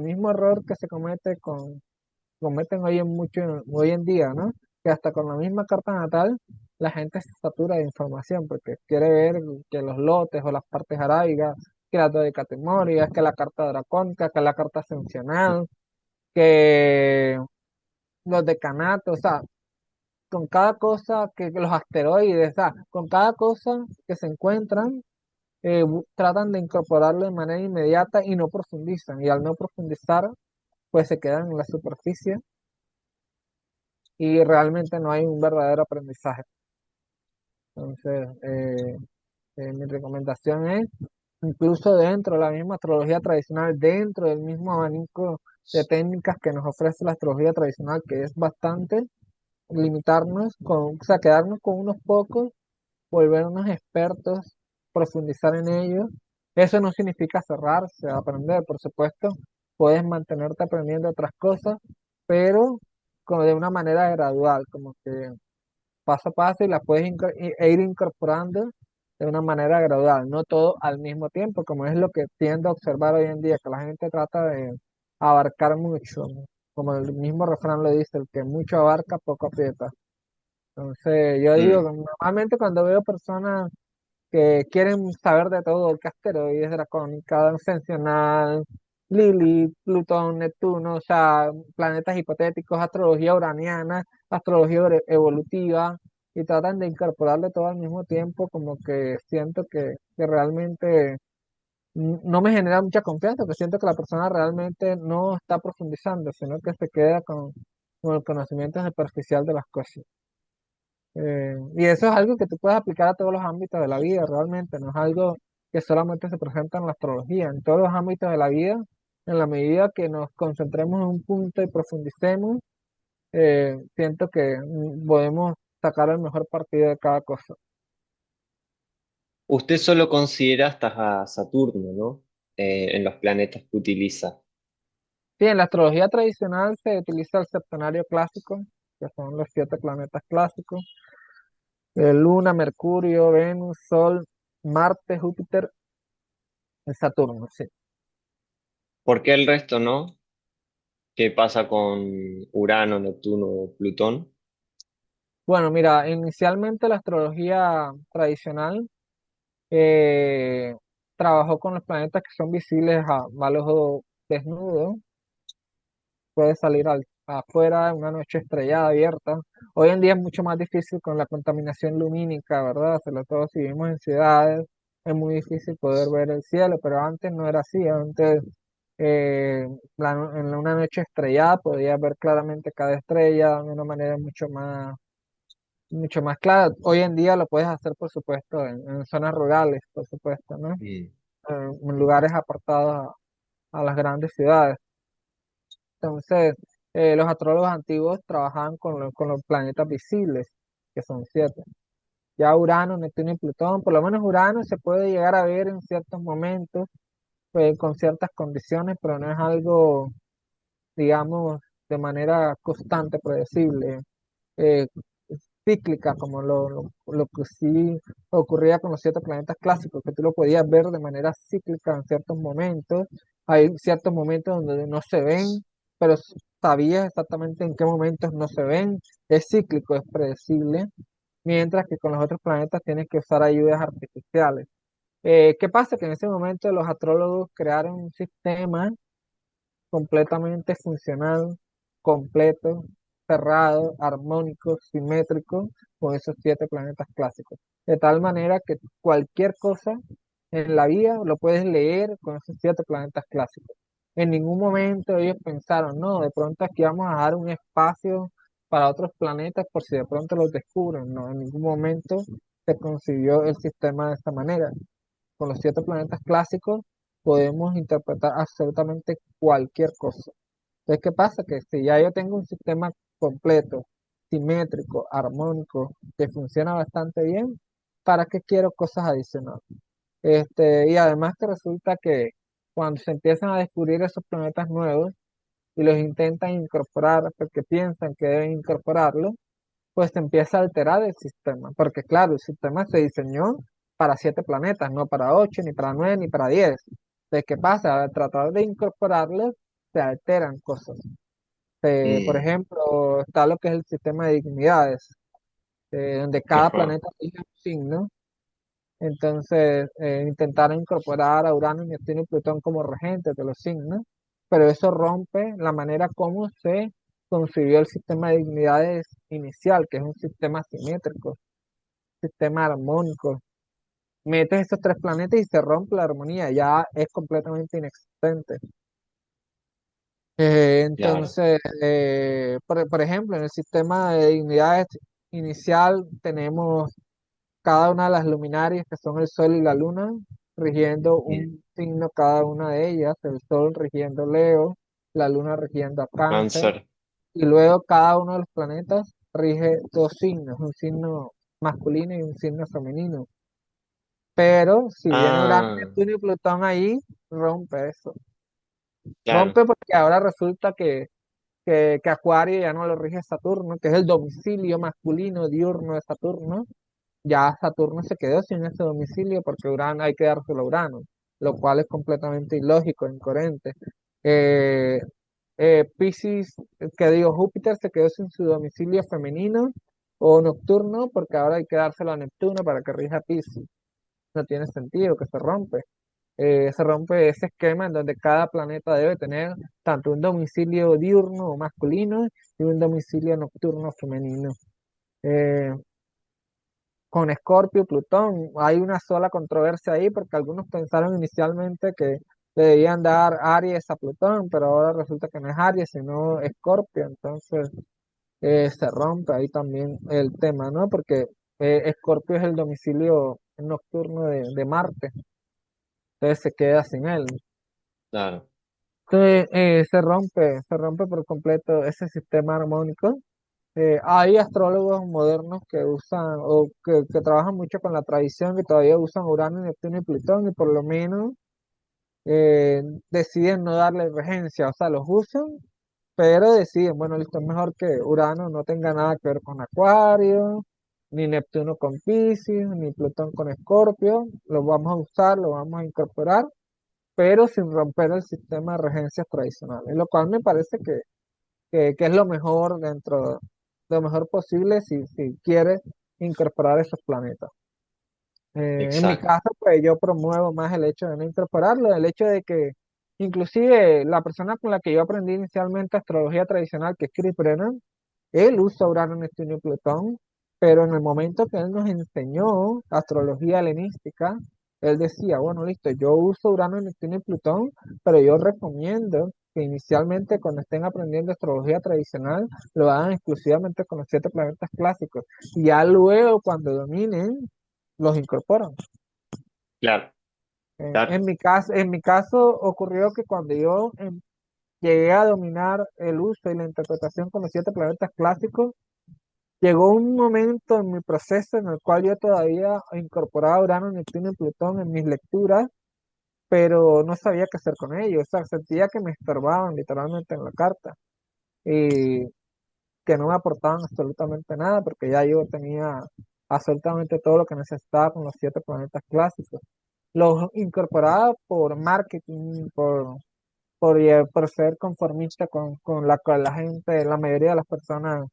mismo error que se cometen hoy en día, ¿no? Que hasta con la misma carta natal la gente se satura de información porque quiere ver que los lotes o las partes arábigas, que las dodecatemorias, que la carta dracónica, que la carta ascensional, que los decanatos, o sea, con cada cosa que los asteroides, o sea, con cada cosa que se encuentran, tratan de incorporarlo de manera inmediata y no profundizan. Y al no profundizar, pues se quedan en la superficie y realmente no hay un verdadero aprendizaje. Entonces, mi recomendación es, incluso dentro de la misma astrología tradicional, dentro del mismo abanico de técnicas que nos ofrece la astrología tradicional, que es bastante, limitarnos con, o sea, quedarnos con unos pocos, volvernos expertos, profundizar en ellos. Eso no significa cerrarse a aprender, por supuesto, puedes mantenerte aprendiendo otras cosas, pero como de una manera gradual, como que paso a paso y las puedes ir incorporando de una manera gradual, no todo al mismo tiempo, como es lo que tiendo a observar hoy en día, que la gente trata de abarcar mucho, ¿no? Como el mismo refrán lo dice, el que mucho abarca, poco aprieta. Entonces, yo digo, Mm. normalmente cuando veo personas que quieren saber de todo, el asteroides, dracónica, ascensional, Lilith, Plutón, Neptuno, o sea, planetas hipotéticos, astrología uraniana, astrología evolutiva, y tratan de incorporarle todo al mismo tiempo, como que siento que realmente no me genera mucha confianza, que siento que la persona realmente no está profundizando, sino que se queda con el conocimiento superficial de las cosas. Y eso es algo que tú puedes aplicar a todos los ámbitos de la vida, realmente, no es algo que solamente se presenta en la astrología, en todos los ámbitos de la vida, en la medida que nos concentremos en un punto y profundicemos, siento que podemos sacar el mejor partido de cada cosa. Usted solo considera hasta a Saturno, ¿no? En los planetas que utiliza. Sí, en la astrología tradicional se utiliza el septenario clásico, que son los 7 planetas clásicos, Luna, Mercurio, Venus, Sol, Marte, Júpiter y Saturno, sí. ¿Por qué el resto no? ¿Qué pasa con Urano, Neptuno, Plutón? Bueno, mira, inicialmente la astrología tradicional eh, trabajó con los planetas que son visibles al ojo desnudo, puede salir afuera en una noche estrellada abierta. Hoy en día es mucho más difícil con la contaminación lumínica, ¿verdad? Sobre todo si vivimos en ciudades, es muy difícil poder ver el cielo, pero antes no era así. Antes, eh, en una noche estrellada podías ver claramente cada estrella de una manera mucho más clara. Hoy en día lo puedes hacer, por supuesto, en zonas rurales, por supuesto, ¿no? Mm. En lugares apartados a las grandes ciudades. Entonces, los astrólogos antiguos trabajaban con los planetas visibles, que son 7. Ya Urano, Neptuno y Plutón, por lo menos Urano se puede llegar a ver en ciertos momentos, con ciertas condiciones, pero no es algo, digamos, de manera constante, predecible. eh, Cíclica, como lo que sí ocurría con los 7 planetas clásicos, que tú lo podías ver de manera cíclica en ciertos momentos. Hay ciertos momentos donde no se ven, pero sabías exactamente en qué momentos no se ven. Es cíclico, es predecible, mientras que con los otros planetas tienes que usar ayudas artificiales. ¿Qué pasa? Que en ese momento los astrólogos crearon un sistema completamente funcional, completo, cerrado, armónico, simétrico, con esos 7 planetas clásicos. De tal manera que cualquier cosa en la vida lo puedes leer con esos 7 planetas clásicos. En ningún momento ellos pensaron, no, de pronto aquí vamos a dar un espacio para otros planetas por si de pronto los descubren. No, en ningún momento se concibió el sistema de esta manera. Con los 7 planetas clásicos podemos interpretar absolutamente cualquier cosa. Entonces, ¿qué pasa? Que si ya yo tengo un sistema completo, simétrico, armónico, que funciona bastante bien, ¿para qué quiero cosas adicionales? Y además que resulta que cuando se empiezan a descubrir esos planetas nuevos y los intentan incorporar porque piensan que deben incorporarlos, pues se empieza a alterar el sistema. Porque claro, el sistema se diseñó para 7 planetas, no para 8, ni para 9, ni para 10. Entonces, ¿qué pasa? Al tratar de incorporarlos, se alteran cosas. Por Mm, ejemplo, está lo que es el sistema de dignidades, donde cada ajá, planeta tiene un signo. Entonces, intentaron incorporar a Urano, Neptuno y Plutón como regentes de los signos, pero eso rompe la manera como se concibió el sistema de dignidades inicial, que es un sistema simétrico, sistema armónico. Metes esos 3 planetas y se rompe la armonía, ya es completamente inexistente. claro. Por ejemplo, en el sistema de dignidades inicial tenemos cada una de las luminarias que son el Sol y la Luna, rigiendo Mm, un signo cada una de ellas, el Sol rigiendo Leo, la Luna rigiendo a Cáncer, cáncer. y luego cada uno de los planetas rige 2 signos, un signo masculino y un signo femenino. Pero si viene Urano, Ah, Neptuno y Plutón ahí, rompe eso. claro. Rompe porque ahora resulta que Acuario ya no lo rige Saturno, que es el domicilio masculino diurno de Saturno. Ya Saturno se quedó sin ese domicilio porque Urano hay que dárselo a Urano, lo cual es completamente ilógico, incoherente. Eh, Piscis, que digo, Júpiter se quedó sin su domicilio femenino o nocturno porque ahora hay que dárselo a Neptuno para que rija Piscis. No tiene sentido que se rompe. Se rompe ese esquema en donde cada planeta debe tener tanto un domicilio diurno o masculino y un domicilio nocturno femenino. Eh, con Escorpio, Plutón, hay una sola controversia ahí porque algunos pensaron inicialmente que le debían dar Aries a Plutón, pero ahora resulta que no es Aries, sino Escorpio, entonces se rompe ahí también el tema, ¿no? Porque Escorpio es el domicilio nocturno de Marte, entonces se queda sin él. Claro. Entonces se rompe por completo ese sistema armónico. Hay astrólogos modernos que usan o que trabajan mucho con la tradición, que todavía usan Urano, Neptuno y Plutón y por lo menos eh, deciden no darle regencia, o sea, los usan, pero deciden, bueno, listo, es mejor que Urano no tenga nada que ver con Acuario, ni Neptuno con Piscis, ni Plutón con Escorpio, lo vamos a usar, lo vamos a incorporar, pero sin romper el sistema de regencias tradicionales, lo cual me parece que es lo mejor dentro, lo mejor posible si quieres incorporar esos planetas. En mi Exacto. caso, pues yo promuevo más el hecho de no incorporarlo, el hecho de que inclusive la persona con la que yo aprendí inicialmente astrología tradicional, que es Chris Brennan, él usa Urano, Neptuno y Plutón, pero en el momento que él nos enseñó astrología helenística, él decía, bueno, listo, yo uso Urano, Neptuno y Plutón, pero yo recomiendo que inicialmente cuando estén aprendiendo astrología tradicional, lo hagan exclusivamente con los 7 planetas clásicos. Y ya luego, cuando dominen, los incorporan. Claro, claro. En mi caso ocurrió que cuando yo llegué a dominar el uso y la interpretación con los 7 planetas clásicos, llegó un momento en mi proceso en el cual yo todavía incorporaba Urano, Neptuno y Plutón en mis lecturas, pero no sabía qué hacer con ellos. O sea, sentía que me estorbaban literalmente en la carta y que no me aportaban absolutamente nada porque ya yo tenía absolutamente todo lo que necesitaba con los 7 planetas clásicos. Los incorporaba por marketing, por ser conformista con la gente, la mayoría de las personas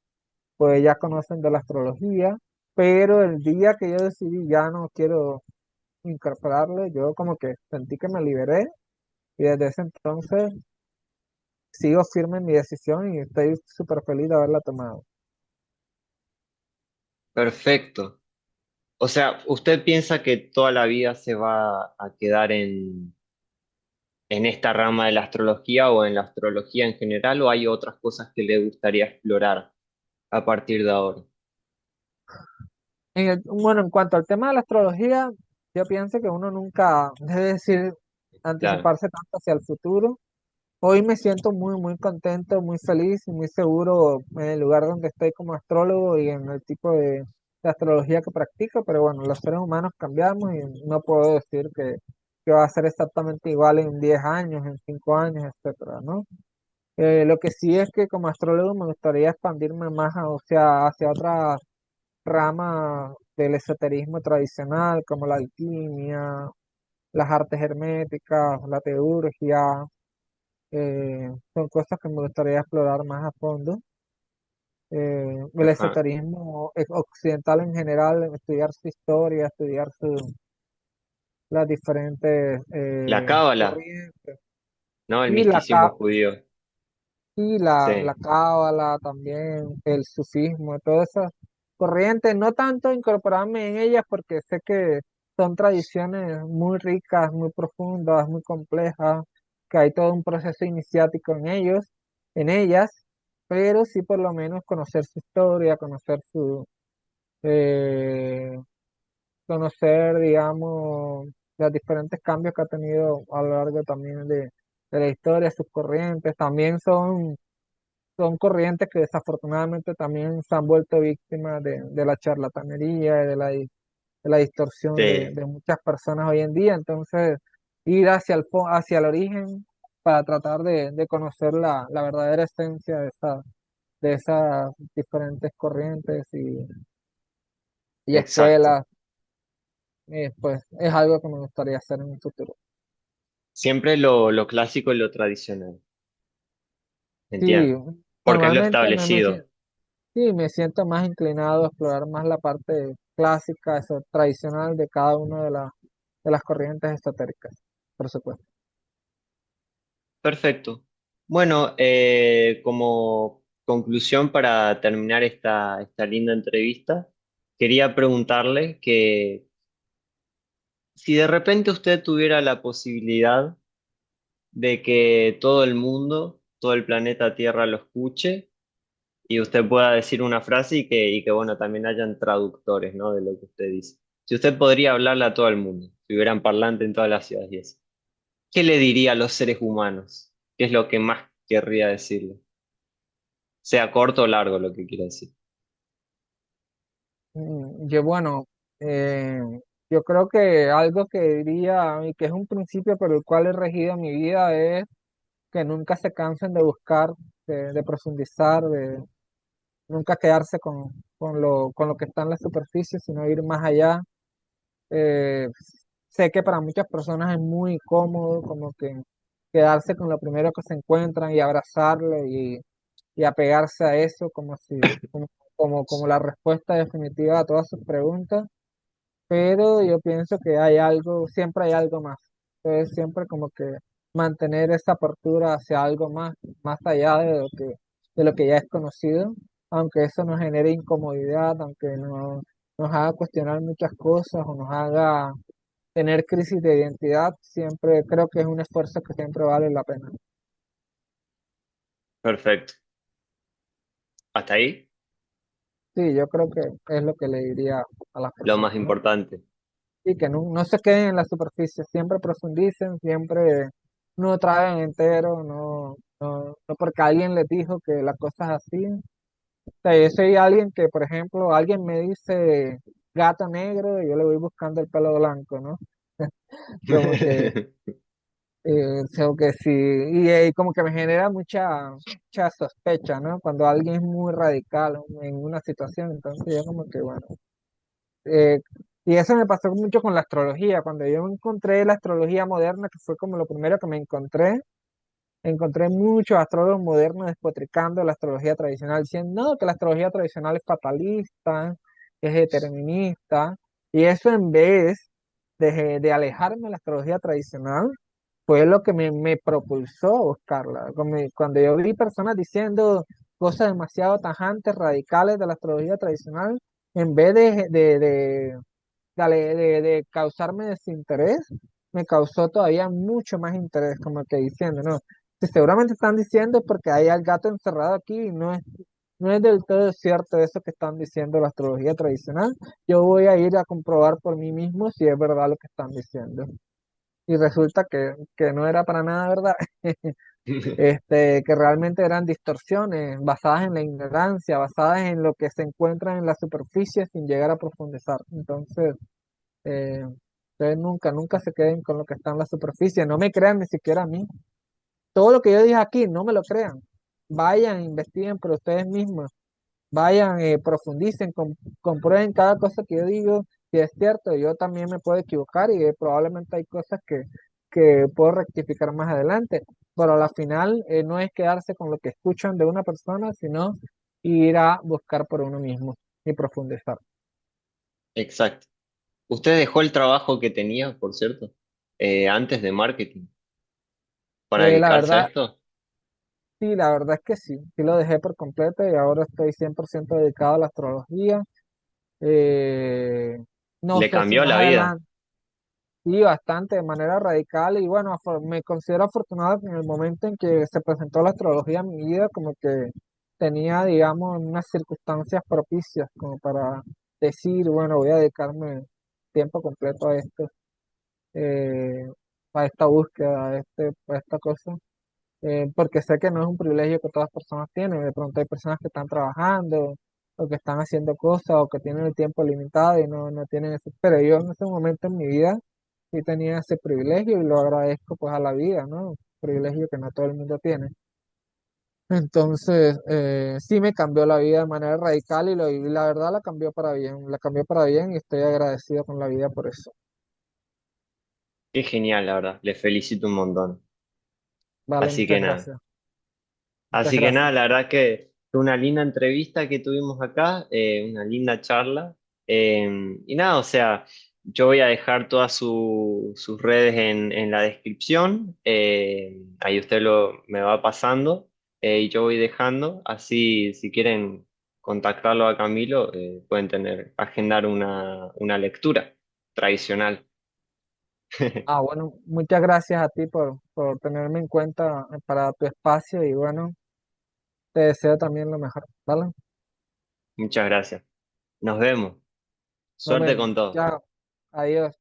pues ya conocen de la astrología, pero el día que yo decidí ya no quiero incorporarlo, yo como que sentí que me liberé y desde ese entonces sigo firme en mi decisión y estoy súper feliz de haberla tomado. Perfecto. O sea, ¿usted piensa que toda la vida se va a quedar en esta rama de la astrología o en la astrología en general o hay otras cosas que le gustaría explorar? a partir de ahora? Bueno, en cuanto al tema de la astrología, yo pienso que uno nunca debe decir, Claro, anticiparse tanto hacia el futuro. Hoy me siento muy, muy contento, muy feliz y muy seguro en el lugar donde estoy como astrólogo y en el tipo de astrología que practico, pero bueno, los seres humanos cambiamos y no puedo decir que va a ser exactamente igual en 10 años, en 5 años, etcétera, ¿no? Lo que sí es que como astrólogo me gustaría expandirme más, o sea, hacia otras ramas del esoterismo tradicional, como la alquimia, las artes herméticas, la teurgia, son cosas que me gustaría explorar más a fondo. El ajá. esoterismo occidental en general, estudiar su historia, estudiar las diferentes La cábala, corrientes. ¿no? El Y misticismo judío. la Sí, cábala también, el sufismo, todas esas corrientes, no tanto incorporarme en ellas porque sé que son tradiciones muy ricas, muy profundas, muy complejas, que hay todo un proceso iniciático en ellos, en ellas, pero sí por lo menos conocer su historia, eh, conocer, digamos, los diferentes cambios que ha tenido a lo largo también de la historia, sus corrientes, también son corrientes que desafortunadamente también se han vuelto víctimas de la charlatanería y de la distorsión sí, de muchas personas hoy en día. Entonces, ir hacia el origen para tratar de conocer la verdadera esencia de esas diferentes corrientes y exacto. escuelas, pues es algo que me gustaría hacer en un futuro. Siempre lo clásico y lo tradicional, Sí, entiendo. Porque es lo normalmente establecido. sí, me siento más inclinado a explorar más la parte clásica, eso, tradicional de cada una de las corrientes esotéricas, por supuesto. Perfecto. Bueno, como conclusión para terminar esta linda entrevista, quería preguntarle que si de repente usted tuviera la posibilidad de que todo el mundo, todo el planeta Tierra lo escuche y usted pueda decir una frase y que bueno, también hayan traductores, ¿no? De lo que usted dice. Si usted podría hablarle a todo el mundo, si hubieran parlante en todas las ciudades y eso, ¿qué le diría a los seres humanos? ¿Qué es lo que más querría decirle? Sea corto o largo lo que quiera decir. Bueno, eh, yo creo que algo que diría y que es un principio por el cual he regido mi vida es que nunca se cansen de buscar, de profundizar, de nunca quedarse con lo que está en la superficie, sino ir más allá. Eh, Sé que para muchas personas es muy cómodo como que quedarse con lo primero que se encuentran y abrazarlo y apegarse a eso como la respuesta definitiva a todas sus preguntas, pero yo pienso que hay algo, siempre hay algo más. Entonces siempre como que mantener esa apertura hacia algo más, más allá de lo que ya es conocido, aunque eso nos genere incomodidad, aunque nos haga cuestionar muchas cosas o nos haga tener crisis de identidad, siempre creo que es un esfuerzo que siempre vale la pena. Perfecto. ¿Hasta ahí? Sí, yo creo que es lo que le diría a las Lo más personas, ¿no? importante. Y que no se queden en la superficie, siempre profundicen, siempre no traen entero, no porque alguien les dijo que la cosa es así. O sea, yo soy alguien que, por ejemplo, alguien me dice gato negro y yo le voy buscando el pelo blanco, ¿no? Como que creo que sí, y como que me genera mucha sospecha, ¿no? Cuando alguien es muy radical en una situación, entonces yo como que, bueno, eh, y eso me pasó mucho con la astrología, cuando yo encontré la astrología moderna, que fue como lo primero que me encontré muchos astrólogos modernos despotricando la astrología tradicional, diciendo, no, que la astrología tradicional es fatalista, que es determinista, y eso en vez de alejarme de la astrología tradicional, fue lo que me propulsó a buscarla. Cuando yo vi personas diciendo cosas demasiado tajantes, radicales de la astrología tradicional, en vez de causarme desinterés, me causó todavía mucho más interés, como que diciendo, no, si seguramente están diciendo es porque hay al gato encerrado aquí y no es del todo cierto eso que están diciendo la astrología tradicional. Yo voy a ir a comprobar por mí mismo si es verdad lo que están diciendo. Y resulta que no era para nada verdad, que realmente eran distorsiones basadas en la ignorancia, basadas en lo que se encuentra en la superficie sin llegar a profundizar. Entonces, eh, ustedes nunca se queden con lo que está en la superficie, no me crean ni siquiera a mí. Todo lo que yo dije aquí, no me lo crean. Vayan, investiguen por ustedes mismos, vayan, profundicen, comprueben cada cosa que yo digo, si es cierto, yo también me puedo equivocar y probablemente hay cosas que puedo rectificar más adelante, pero a la final no es quedarse con lo que escuchan de una persona, sino ir a buscar por uno mismo y profundizar. Exacto. ¿Usted dejó el trabajo que tenía, por cierto, antes de marketing para La dedicarse a verdad, esto? sí, la verdad es que sí, sí lo dejé por completo y ahora estoy 100% dedicado a la astrología. Eh, no ¿Le sé si cambió más la vida? adelante. Sí, bastante, de manera radical y bueno, me considero afortunado que en el momento en que se presentó la astrología en mi vida, como que tenía, digamos, unas circunstancias propicias como para decir, bueno, voy a dedicarme tiempo completo a esto, eh, a esta búsqueda, a esta cosa, porque sé que no es un privilegio que todas las personas tienen, de pronto hay personas que están trabajando o que están haciendo cosas o que tienen el tiempo limitado y no tienen eso, pero yo en ese momento en mi vida sí tenía ese privilegio y lo agradezco pues a la vida, ¿no? Privilegio que no todo el mundo tiene. Entonces, sí me cambió la vida de manera radical y la verdad la cambió para bien y estoy agradecido con la vida por eso. Qué genial, la verdad. Le felicito un montón. Vale, Así que nada. muchas Así que nada, gracias. la verdad que fue una linda entrevista que tuvimos acá, una linda charla. Y nada, o sea, yo voy a dejar todas sus redes en la descripción. Ahí usted me va pasando y yo voy dejando. Así, si quieren contactarlo a Camilo, pueden agendar una lectura tradicional. Ah, bueno, muchas gracias a ti por tenerme en cuenta para tu espacio y bueno, te deseo también lo mejor, ¿vale? Muchas gracias. Nos vemos. Nos Suerte vemos. con todo. Chao. Adiós.